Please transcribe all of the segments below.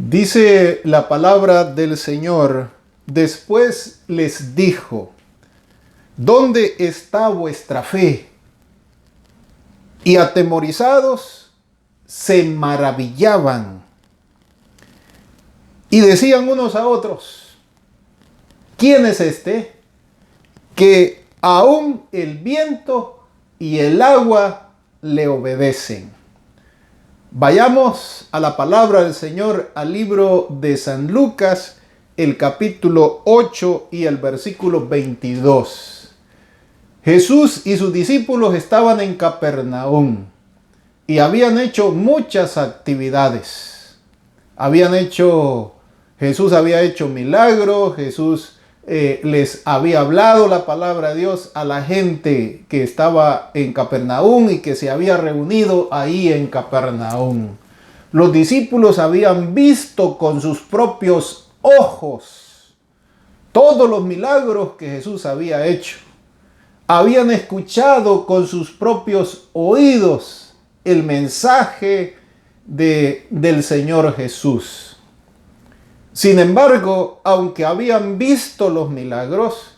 Dice la palabra del Señor, después les dijo, ¿dónde está vuestra fe? Y atemorizados se maravillaban y decían unos a otros, ¿quién es este? Que aún el viento y el agua le obedecen. Vayamos a la palabra del Señor, al libro de San Lucas, el capítulo 8 y el versículo 22. Jesús y sus discípulos estaban en Capernaum y habían hecho muchas actividades. Jesús había hecho milagros, Jesús les había hablado la palabra de Dios a la gente que estaba en Capernaum y que se había reunido ahí en Capernaum. Los discípulos habían visto con sus propios ojos todos los milagros que Jesús había hecho. Habían escuchado con sus propios oídos el mensaje del Señor Jesús. Sin embargo, aunque habían visto los milagros,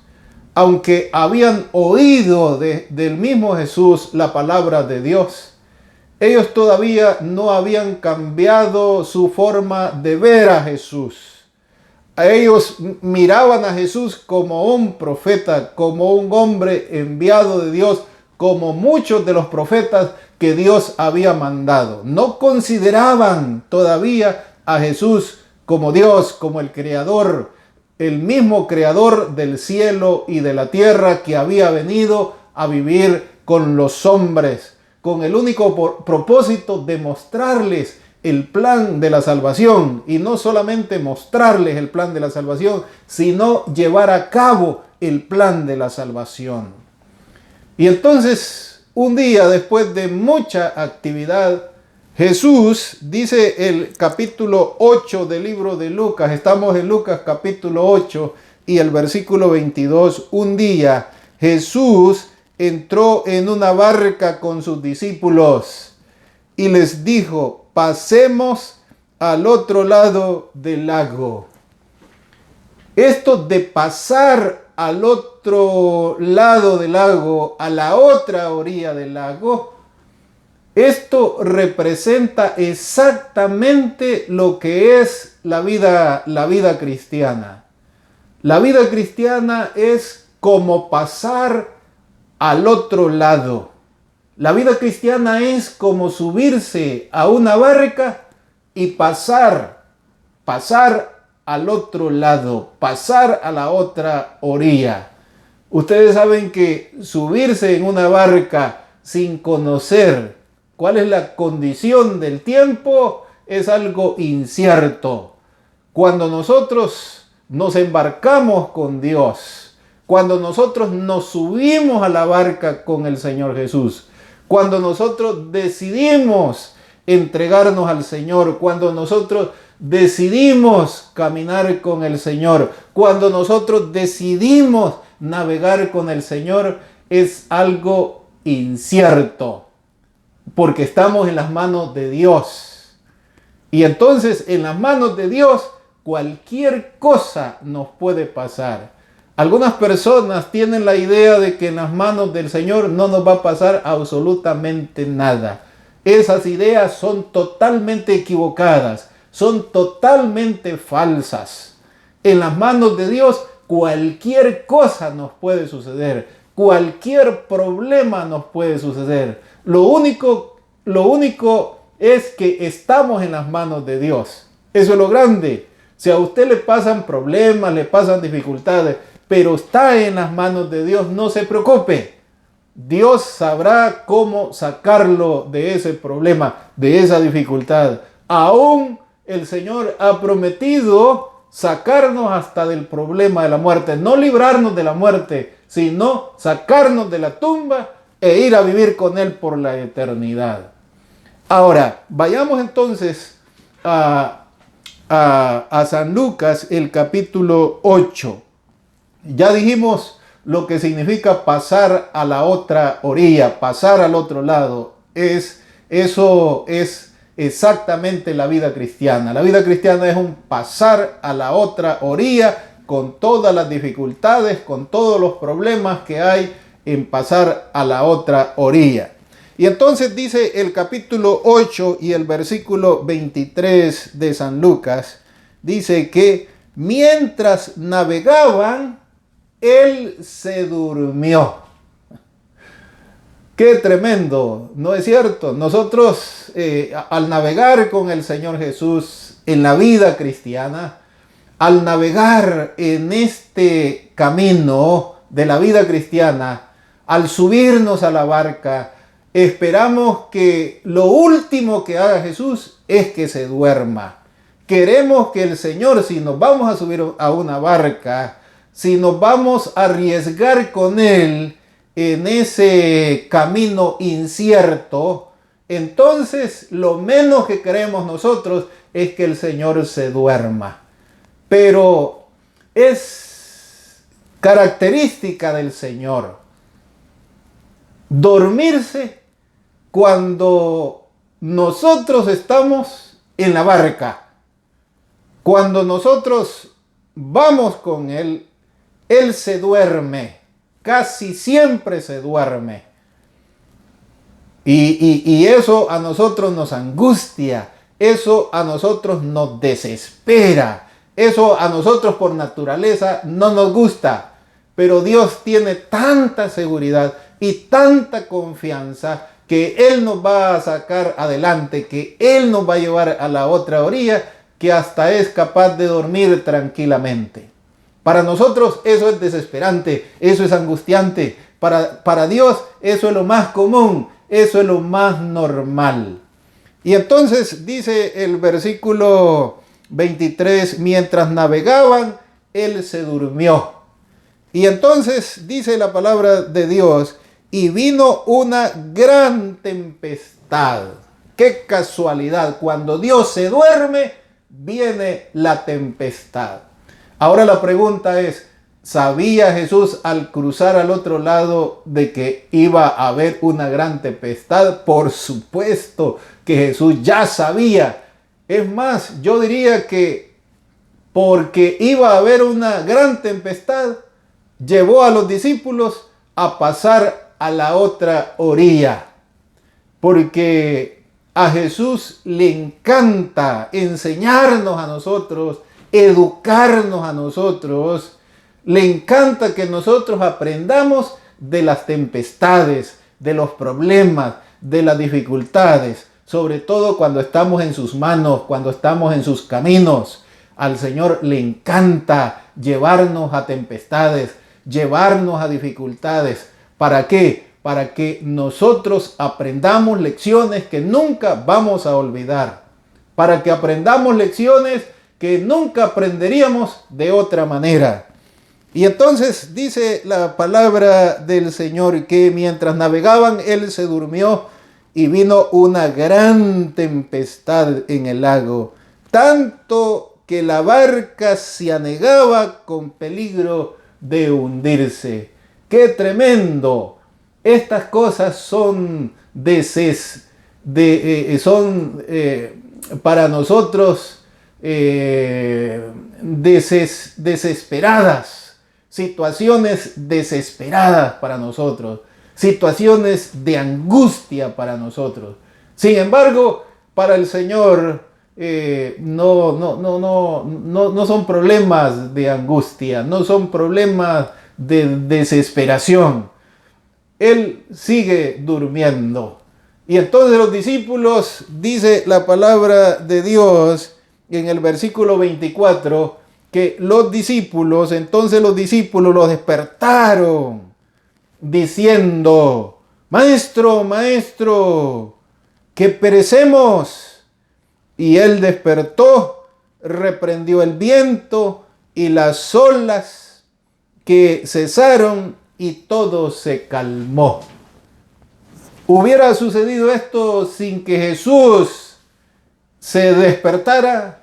aunque habían oído del mismo Jesús la palabra de Dios, ellos todavía no habían cambiado su forma de ver a Jesús. Ellos miraban a Jesús como un profeta, como un hombre enviado de Dios, como muchos de los profetas que Dios había mandado. No consideraban todavía a Jesús como Dios, como el Creador, el mismo Creador del cielo y de la tierra que había venido a vivir con los hombres, con el único propósito de mostrarles el plan de la salvación, y no solamente mostrarles el plan de la salvación, sino llevar a cabo el plan de la salvación. Y entonces, un día después de mucha actividad, Jesús, dice el capítulo 8 del libro de Lucas, estamos en Lucas capítulo 8 y el versículo 22, un día Jesús entró en una barca con sus discípulos y les dijo, pasemos al otro lado del lago. Esto de pasar al otro lado del lago, a la otra orilla del lago, esto representa exactamente lo que es la vida cristiana. La vida cristiana es como pasar al otro lado. La vida cristiana es como subirse a una barca y pasar al otro lado, pasar a la otra orilla. Ustedes saben que subirse en una barca sin conocer cuál es la condición del tiempo es algo incierto. Cuando nosotros nos embarcamos con Dios, cuando nosotros nos subimos a la barca con el Señor Jesús, cuando nosotros decidimos entregarnos al Señor, cuando nosotros decidimos caminar con el Señor, cuando nosotros decidimos navegar con el Señor, es algo incierto, porque estamos en las manos de Dios. Y entonces en las manos de Dios cualquier cosa nos puede pasar. Algunas personas tienen la idea de que en las manos del Señor no nos va a pasar absolutamente nada. Esas ideas son totalmente equivocadas, son totalmente falsas. En las manos de Dios cualquier cosa nos puede suceder, cualquier problema nos puede suceder. Lo único es que estamos en las manos de Dios. Eso es lo grande. Si a usted le pasan problemas, le pasan dificultades, pero está en las manos de Dios, no se preocupe. Dios sabrá cómo sacarlo de ese problema, de esa dificultad. Aún el Señor ha prometido sacarnos hasta del problema de la muerte. No librarnos de la muerte, sino sacarnos de la tumba e ir a vivir con Él por la eternidad. Ahora, vayamos entonces a San Lucas, el capítulo 8. Ya dijimos lo que significa pasar a la otra orilla, pasar al otro lado. Eso es exactamente la vida cristiana. La vida cristiana es un pasar a la otra orilla con todas las dificultades, con todos los problemas que hay en pasar a la otra orilla. Y entonces dice el capítulo 8 y el versículo 23 de San Lucas, dice que mientras navegaban, él se durmió. ¡Qué tremendo! ¿No es cierto? Nosotros al navegar con el Señor Jesús en la vida cristiana, al navegar en este camino de la vida cristiana, al subirnos a la barca, esperamos que lo último que haga Jesús es que se duerma. Queremos que el Señor, si nos vamos a subir a una barca, si nos vamos a arriesgar con Él en ese camino incierto, entonces lo menos que queremos nosotros es que el Señor se duerma. Pero es característica del Señor dormirse cuando nosotros estamos en la barca. Cuando nosotros vamos con Él, Él se duerme. Casi siempre se duerme. Y eso a nosotros nos angustia. Eso a nosotros nos desespera. Eso a nosotros por naturaleza no nos gusta. Pero Dios tiene tanta seguridad y tanta confianza que Él nos va a sacar adelante, que Él nos va a llevar a la otra orilla, que hasta es capaz de dormir tranquilamente. Para nosotros eso es desesperante, eso es angustiante. Para Dios eso es lo más común, eso es lo más normal. Y entonces dice el versículo 23, mientras navegaban, él se durmió. Y entonces dice la palabra de Dios, y vino una gran tempestad. ¡Qué casualidad! Cuando Dios se duerme, viene la tempestad. Ahora la pregunta es, ¿sabía Jesús al cruzar al otro lado de que iba a haber una gran tempestad? Por supuesto que Jesús ya sabía. Es más, yo diría que porque iba a haber una gran tempestad, llevó a los discípulos a pasar a la otra orilla. Porque a Jesús le encanta enseñarnos a nosotros, educarnos a nosotros. Le encanta que nosotros aprendamos de las tempestades, de los problemas, de las dificultades, sobre todo cuando estamos en sus manos, cuando estamos en sus caminos. Al Señor le encanta llevarnos a tempestades, llevarnos a dificultades. ¿Para qué? Para que nosotros aprendamos lecciones que nunca vamos a olvidar. Para que aprendamos lecciones que nunca aprenderíamos de otra manera. Y entonces dice la palabra del Señor que mientras navegaban, él se durmió y vino una gran tempestad en el lago, tanto que la barca se anegaba con peligro de hundirse. ¡Qué tremendo! Estas cosas son para nosotros desesperadas. Situaciones desesperadas para nosotros, situaciones de angustia para nosotros. Sin embargo, para el Señor no son problemas de angustia, no son problemas de desesperación. Él sigue durmiendo. Y entonces los discípulos, dice la palabra de Dios en el versículo 24, que los discípulos los despertaron diciendo, Maestro, Maestro, que perecemos. Y él despertó, reprendió el viento y las olas, que cesaron y todo se calmó. ¿Hubiera sucedido esto sin que Jesús se despertara?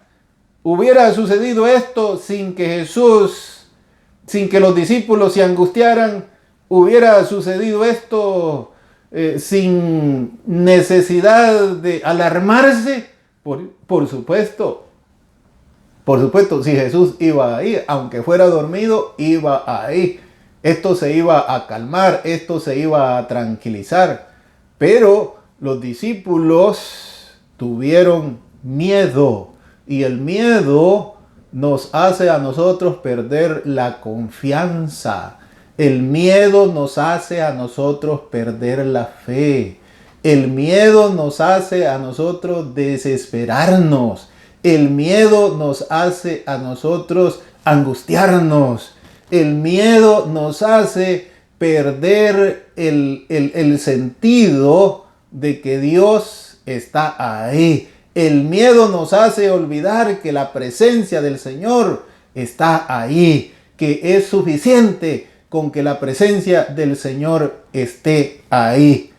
¿Hubiera sucedido esto sin que los discípulos se angustiaran? ¿Hubiera sucedido esto sin necesidad de alarmarse. Por supuesto, si Jesús iba ahí, aunque fuera dormido, iba ahí. Esto se iba a calmar, esto se iba a tranquilizar. Pero los discípulos tuvieron miedo, y el miedo nos hace a nosotros perder la confianza. El miedo nos hace a nosotros perder la fe. El miedo nos hace a nosotros desesperarnos. El miedo nos hace a nosotros angustiarnos. El miedo nos hace perder el sentido de que Dios está ahí. El miedo nos hace olvidar que la presencia del Señor está ahí, que es suficiente con que la presencia del Señor esté ahí.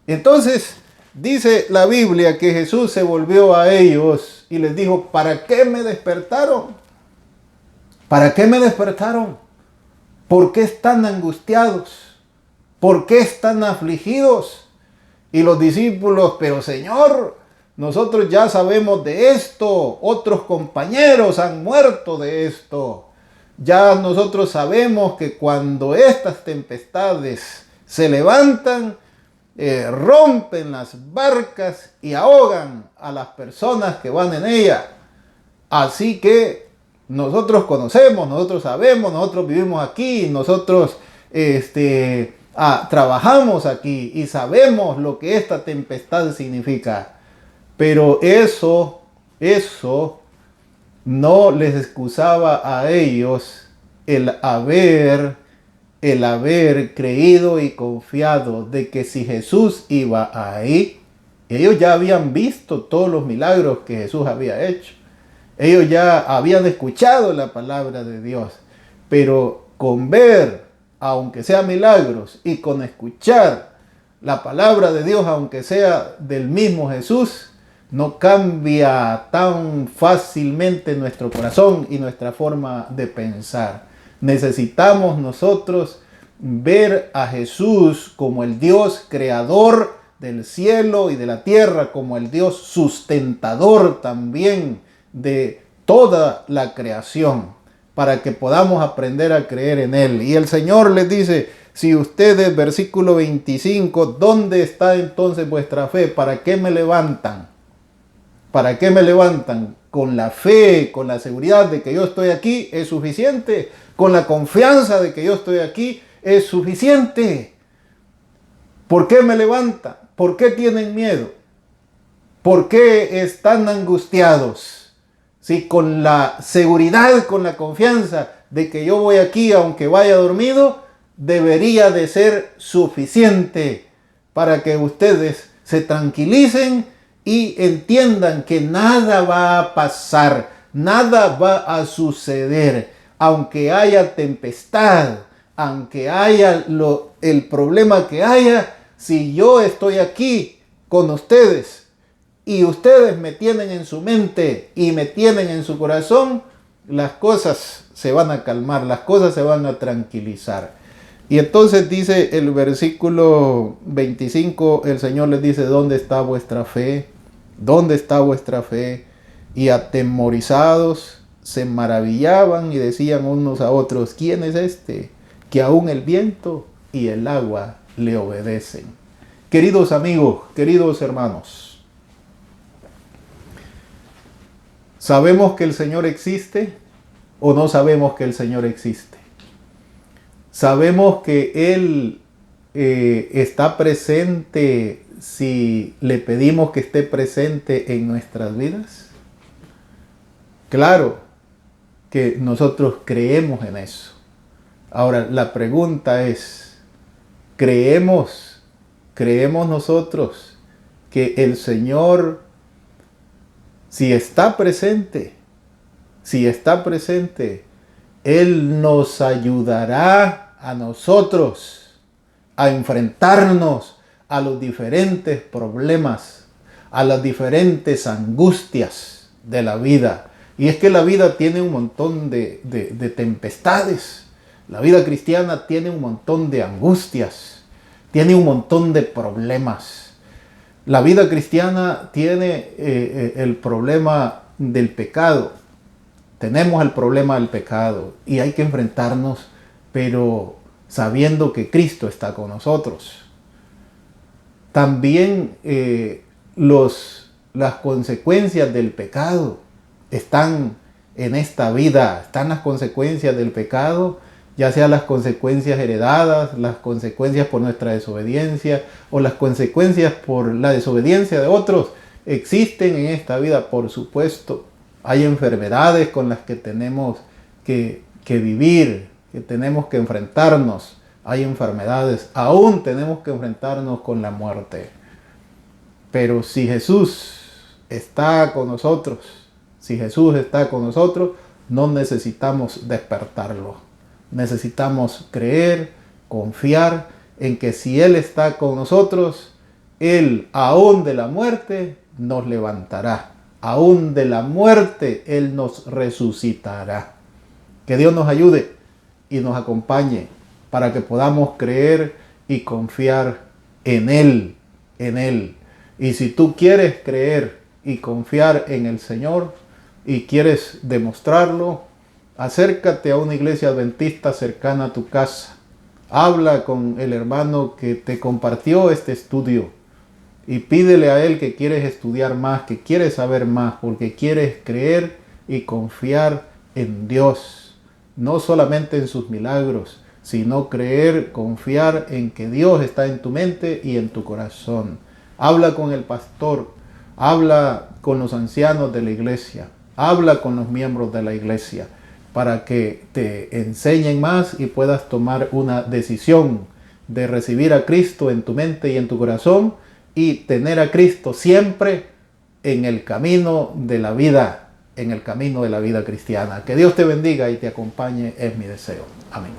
Entonces, dice la Biblia que Jesús se volvió a ellos y les dijo: ¿para qué me despertaron? ¿Para qué me despertaron? ¿Por qué están angustiados? ¿Por qué están afligidos? Y los discípulos: pero Señor, nosotros ya sabemos de esto, otros compañeros han muerto de esto. Ya nosotros sabemos que cuando estas tempestades se levantan, rompen las barcas y ahogan a las personas que van en ellas. Así que nosotros conocemos, nosotros sabemos, nosotros vivimos aquí, nosotros trabajamos aquí y sabemos lo que esta tempestad significa. Pero eso no les excusaba a ellos el haber creído y confiado de que si Jesús iba ahí, ellos ya habían visto todos los milagros que Jesús había hecho. Ellos ya habían escuchado la palabra de Dios. Pero con ver, aunque sea milagros, y con escuchar la palabra de Dios, aunque sea del mismo Jesús, no cambia tan fácilmente nuestro corazón y nuestra forma de pensar. Necesitamos nosotros ver a Jesús como el Dios creador del cielo y de la tierra, como el Dios sustentador también de toda la creación, para que podamos aprender a creer en Él. Y el Señor les dice: si ustedes, versículo 25, ¿dónde está entonces vuestra fe? ¿Para qué me levantan? ¿Para qué me levantan? Con la fe, con la seguridad de que yo estoy aquí, es suficiente. Con la confianza de que yo estoy aquí, es suficiente. ¿Por qué me levantan? ¿Por qué tienen miedo? ¿Por qué están angustiados? Si con la seguridad, con la confianza de que yo voy aquí, aunque vaya dormido, debería de ser suficiente para que ustedes se tranquilicen y entiendan que nada va a pasar, nada va a suceder, aunque haya tempestad, aunque haya el problema que haya. Si yo estoy aquí con ustedes y ustedes me tienen en su mente y me tienen en su corazón, las cosas se van a calmar, las cosas se van a tranquilizar. Y entonces dice el versículo 25, el Señor les dice: ¿dónde está vuestra fe? ¿Dónde está vuestra fe? Y atemorizados se maravillaban y decían unos a otros: ¿quién es este que aún el viento y el agua le obedecen? Queridos amigos, queridos hermanos, ¿sabemos que el Señor existe o no sabemos que el Señor existe? ¿Sabemos que Él está presente si le pedimos que esté presente en nuestras vidas? Claro que nosotros creemos en eso. Ahora, la pregunta es: ¿creemos nosotros que el Señor, si está presente, Él nos ayudará a nosotros a enfrentarnos a los diferentes problemas, a las diferentes angustias de la vida? Y es que la vida tiene un montón de tempestades. La vida cristiana tiene un montón de angustias, tiene un montón de problemas. La vida cristiana tiene el problema del pecado. Tenemos el problema del pecado y hay que enfrentarnos, pero sabiendo que Cristo está con nosotros. También las consecuencias del pecado están en esta vida. Están las consecuencias del pecado, ya sea las consecuencias heredadas, las consecuencias por nuestra desobediencia o las consecuencias por la desobediencia de otros. Existen en esta vida, por supuesto. Hay enfermedades con las que tenemos que vivir, que tenemos que enfrentarnos. Hay enfermedades, aún tenemos que enfrentarnos con la muerte. Pero si Jesús está con nosotros, no necesitamos despertarlo. Necesitamos creer, confiar en que si Él está con nosotros, Él, aún de la muerte, nos levantará. Aún de la muerte, Él nos resucitará. Que Dios nos ayude y nos acompañe para que podamos creer y confiar en Él, Y si tú quieres creer y confiar en el Señor y quieres demostrarlo, acércate a una iglesia adventista cercana a tu casa. Habla con el hermano que te compartió este estudio y pídele a él que quieres estudiar más, que quieres saber más, porque quieres creer y confiar en Dios. No solamente en sus milagros, sino creer, confiar en que Dios está en tu mente y en tu corazón. Habla con el pastor, habla con los ancianos de la iglesia, habla con los miembros de la iglesia para que te enseñen más y puedas tomar una decisión de recibir a Cristo en tu mente y en tu corazón y tener a Cristo siempre en el camino de la vida, cristiana. Que Dios te bendiga y te acompañe es mi deseo. Amén.